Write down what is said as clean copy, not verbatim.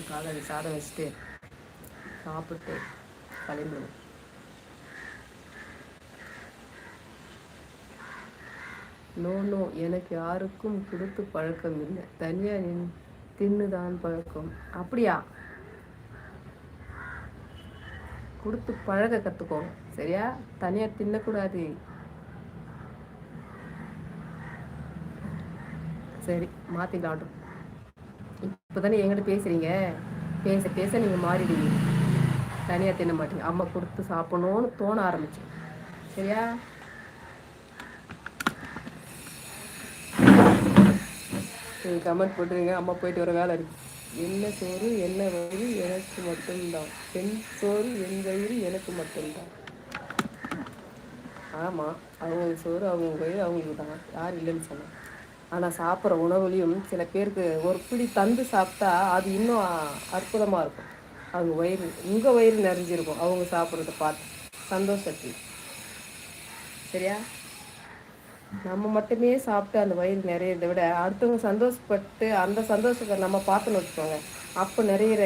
காலை சாதம் வச்சுட்டு சாப்பிட்டு கிளம்பிடுவோம். நோ, எனக்கு யாருக்கும் கொடுத்து பழக்கம் இல்லை, தனியாக தின்னுதான் பழக்கம். அப்படியா? கொடுத்து பழக கற்றுக்கோங்க, சரியா? தனியாக தின்னக்கூடாது. சரி, மாற்றிடலாட்டும். இப்போ தானே என்கிட்ட பேசுகிறீங்க, பேச பேச நீங்கள் மாறிடுவீங்க, தனியாக தின்ன மாட்டீங்க. அம்மா கொடுத்து சாப்பிடணும்னு தோண ஆரம்பிச்சு, சரியா? நீங்கள் கமெண்ட் போட்டுருங்க, அம்மா போயிட்டு வர வேலை இருக்கு. என்ன சோறு என்ன வயிறு எனக்கு மட்டும்தான், பெண் சோறு என் வயிறு எனக்கு மட்டும்தான். ஆமாம், அவங்க சோறு அவங்க வயிறு அவங்களுக்கு தான், யார் இல்லைன்னு சொன்னாங்க. ஆனால் சாப்பிட்ற உணவுலையும் சில பேருக்கு ஒரு பிடி தந்து சாப்பிட்டா அது இன்னும் அற்புதமாக இருக்கும். அவங்க வயிறு, உங்கள் வயிறு நிறைஞ்சிருக்கும் அவங்க சாப்பிட்றத பார்த்து சந்தோஷத்துக்கு, சரியா? நம்ம மட்டுமே சாப்பிட்டு அந்த வயிறு நிறையிறத விட அடுத்தவங்க சந்தோஷப்பட்டு அந்த சந்தோஷத்தை நம்ம பார்த்துன்னு வச்சுக்கோங்க, அப்போ நிறையிற